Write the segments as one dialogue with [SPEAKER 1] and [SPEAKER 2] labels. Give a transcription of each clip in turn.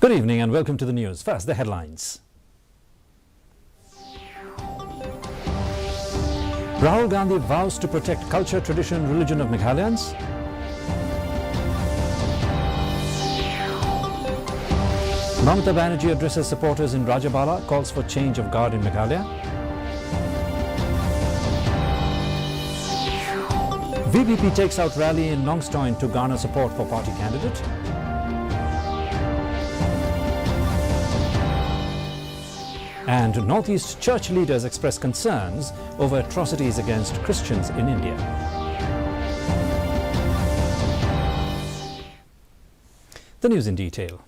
[SPEAKER 1] Good evening and welcome to the news. First, the headlines. Rahul Gandhi vows to protect culture, tradition and religion of Meghalayans. Mamata Banerjee addresses supporters in Rajabala, calls for change of guard in Meghalaya. VBP takes out rally in Nongstoin to garner support for party candidate. And Northeast church leaders express concerns over atrocities against Christians in India. The news in detail.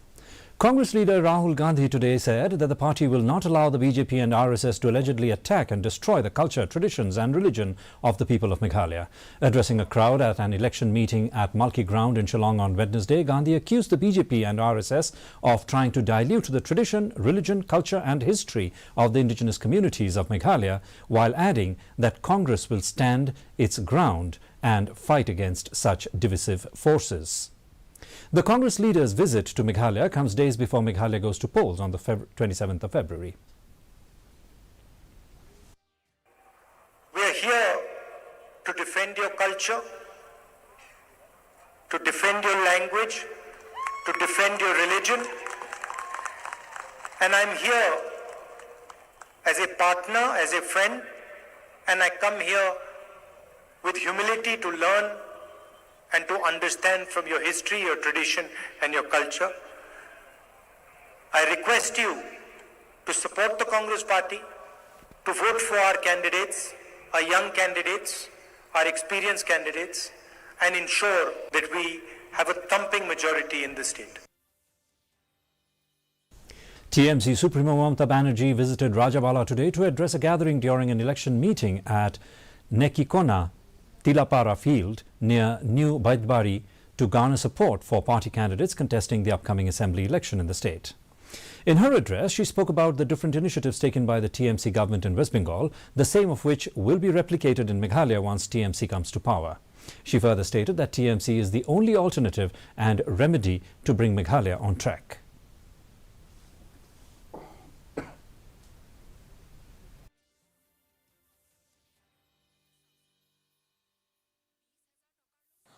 [SPEAKER 1] Congress leader Rahul Gandhi today said that the party will not allow the BJP and RSS to allegedly attack and destroy the culture, traditions and religion of the people of Meghalaya. Addressing a crowd at an election meeting at Malki Ground in Shillong on Wednesday, Gandhi accused the BJP and RSS of trying to dilute the tradition, religion, culture and history of the indigenous communities of Meghalaya, while adding that Congress will stand its ground and fight against such divisive forces. The Congress leader's visit to Meghalaya comes days before Meghalaya goes to polls on the 27th of February.
[SPEAKER 2] We are here to defend your culture, to defend your language, to defend your religion. And I'm here as a partner, as a friend, and I come here with humility to learn and to understand from your history, your tradition and your culture. I request you to support the Congress party, to vote for our candidates, our young candidates, our experienced candidates, and ensure that we have a thumping majority in the state.
[SPEAKER 1] TMC Supremo Mamata Banerjee visited Rajabala today to address a gathering during an election meeting at Nekikona Tilapara field near New Baidbari to garner support for party candidates contesting the upcoming assembly election in the state. In her address, she spoke about the different initiatives taken by the TMC government in West Bengal, the same of which will be replicated in Meghalaya once TMC comes to power. She further stated that TMC is the only alternative and remedy to bring Meghalaya on track.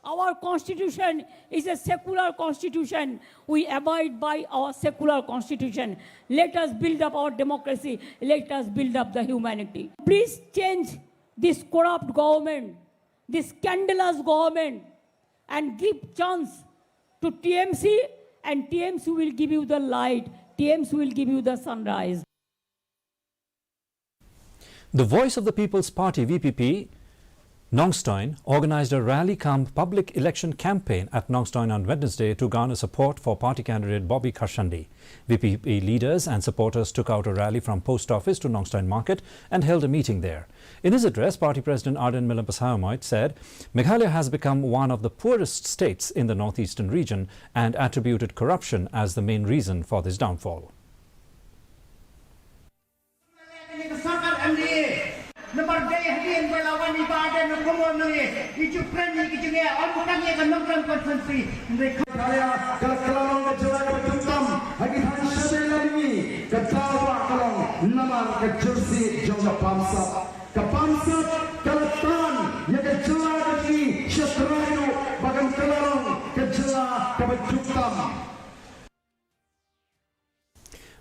[SPEAKER 3] Our constitution is a secular constitution. We abide by our secular constitution. Let us build up our democracy. Let us build up the humanity. Please change this corrupt government, this scandalous government, and give chance to TMC, and TMC will give you the light. TMC will give you the sunrise.
[SPEAKER 1] The Voice of the People's Party, VPP, Nongstoin organised a rally-cum public election campaign at Nongstoin on Wednesday to garner support for party candidate Bobby Karshandi. VPP leaders and supporters took out a rally from Post Office to Nongstoin Market and held a meeting there. In his address, Party President Arden Milampasayamoit said Meghalaya has become one of the poorest states in the northeastern region and attributed corruption as the main reason for this downfall.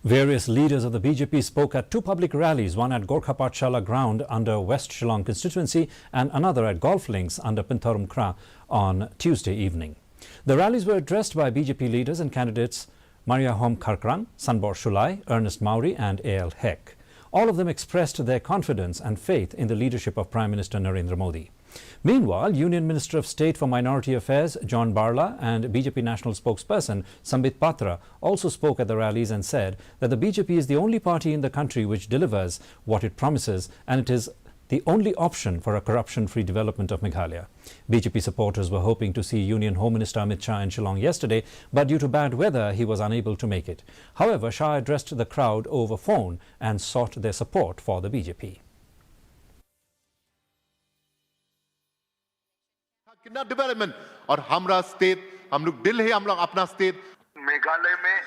[SPEAKER 1] Various leaders of the BJP spoke at two public rallies, one at Gorkha Pathshala ground under West Shillong constituency and another at Golf Links under Pintharum Kra on Tuesday evening. The rallies were addressed by BJP leaders and candidates Maria Hom Kharkrang, Sanbor Shulai, Ernest Mauri and A.L. Heck. All of them expressed their confidence and faith in the leadership of Prime Minister Narendra Modi. Meanwhile, Union Minister of State for Minority Affairs John Barla and BJP national spokesperson Sambit Patra also spoke at the rallies and said that the BJP is the only party in the country which delivers what it promises, and it is the only option for a corruption-free development of Meghalaya. BJP supporters were hoping to see Union Home Minister Amit Shah in Shillong yesterday, but due to bad weather, he was unable to make it. However, Shah addressed the crowd over phone and sought their support for the BJP.
[SPEAKER 4] कितना development और हमारा state हम लोग दिल है हम लोग अपना स्टेट
[SPEAKER 5] मेघालय में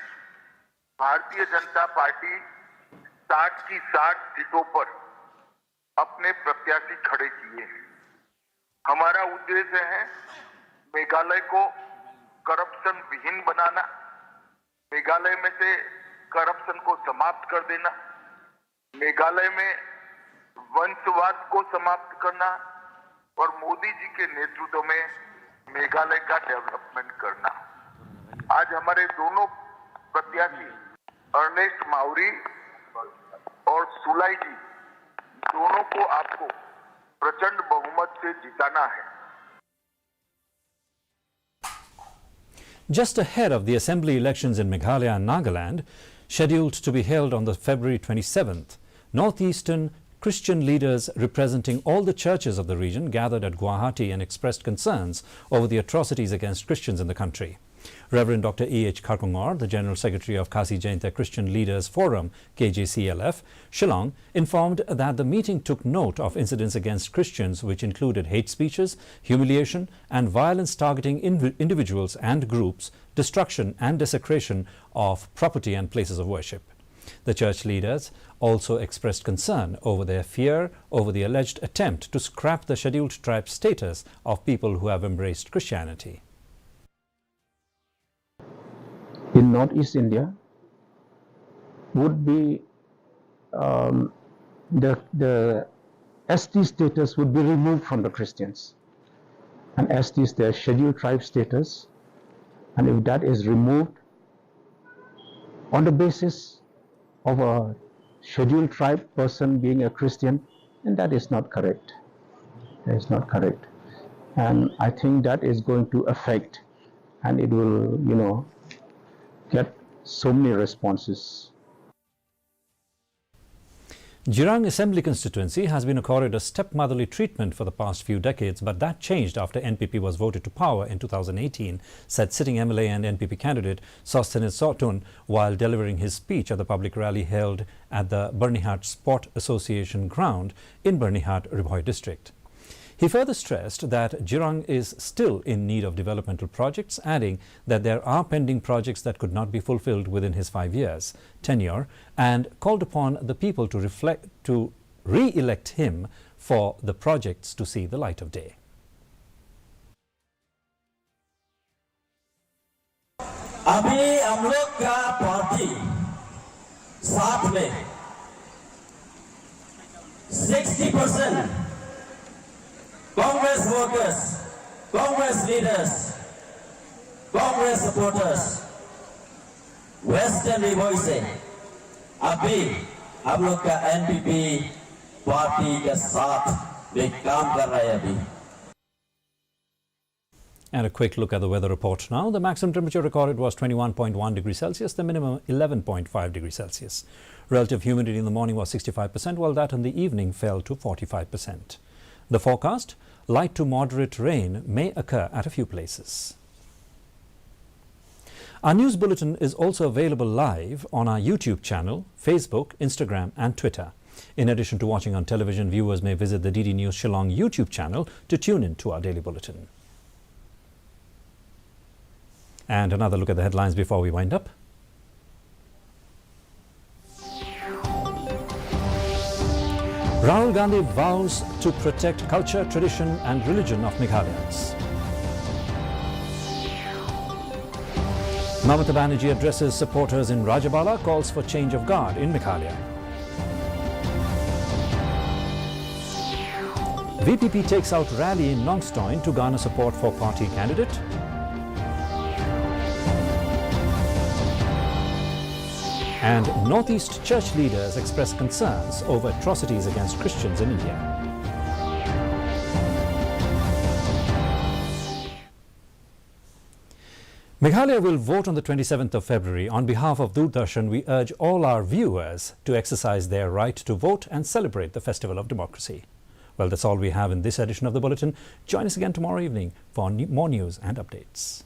[SPEAKER 4] भारतीय जनता पार्टी 60 की 60 सीटों पर अपने प्रत्याशी खड़े किए हैं। हमारा उद्देश्य है मेघालय को करप्शन विहीन बनाना, मेघालय में से करप्शन को समाप्त कर देना, मेघालय में वंशवाद को समाप्त करना और मोदी जी के नेतृत्व में मेघालय का डेवलपमेंट करना। आज हमारे दोनों प्रत्याशी अर्नेस्ट माउरी और सुलाई जी दोनों को आपको प्रचंड बहुमत से जिताना है।
[SPEAKER 1] Just ahead of the assembly elections in Meghalaya and Nagaland, scheduled to be held on the February 27th, northeastern Christian leaders representing all the churches of the region gathered at Guwahati and expressed concerns over the atrocities against Christians in the country. Reverend Dr. E.H. Kharkongor, the General Secretary of Khasi Jaintia Christian Leaders Forum, KJCLF, Shillong, informed that the meeting took note of incidents against Christians which included hate speeches, humiliation and violence targeting individuals and groups, destruction and desecration of property and places of worship. The church leaders also expressed concern over their fear over the alleged attempt to scrap the scheduled tribe status of people who have embraced Christianity.
[SPEAKER 5] In Northeast India would be the ST status would be removed from the Christians, and ST is their scheduled tribe status, and if that is removed on the basis of a scheduled tribe person being a Christian, then that is not correct. That is not correct, and I think that is going to affect, and it will, get so many responses.
[SPEAKER 1] Jirang Assembly constituency has been accorded a stepmotherly treatment for the past few decades, but that changed after NPP was voted to power in 2018, said sitting MLA and NPP candidate Sosthenes Sotun while delivering his speech at the public rally held at the Bernihat Sport Association ground in Bernihat, Ribhoi district. He further stressed that Jirang is still in need of developmental projects, adding that there are pending projects that could not be fulfilled within his 5 years tenure, and called upon the people to re-elect him for the projects to see the light of day.
[SPEAKER 6] अभी हम लोग का party साथ में 60% Congress workers, Congress leaders, Congress supporters, Western Ribhoi से अभी हम लोग का NPP पार्टी के साथ भी काम कर रहा है अभी.
[SPEAKER 1] And a quick look at the weather report now. The maximum temperature recorded was 21.1 degrees Celsius, the minimum 11.5 degrees Celsius. Relative humidity in the morning was 65%, while that in the evening fell to 45%. The forecast: light to moderate rain may occur at a few places. Our news bulletin is also available live on our YouTube channel, Facebook, Instagram and Twitter. In addition to watching on television, viewers may visit the DD News Shillong YouTube channel to tune in to our daily bulletin. And another look at the headlines before we wind up. Rahul Gandhi vows to protect culture, tradition and religion of Meghalayans. Mamata Banerjee addresses supporters in Rajabala, calls for change of guard in Meghalaya. VPP takes out rally in Longstoin to garner support for party candidate. And Northeast church leaders express concerns over atrocities against Christians in India. Meghalaya will vote on the 27th of February. On behalf of Doordarshan, we urge all our viewers to exercise their right to vote and celebrate the festival of democracy. Well, that's all we have in this edition of the Bulletin. Join us again tomorrow evening for more news and updates.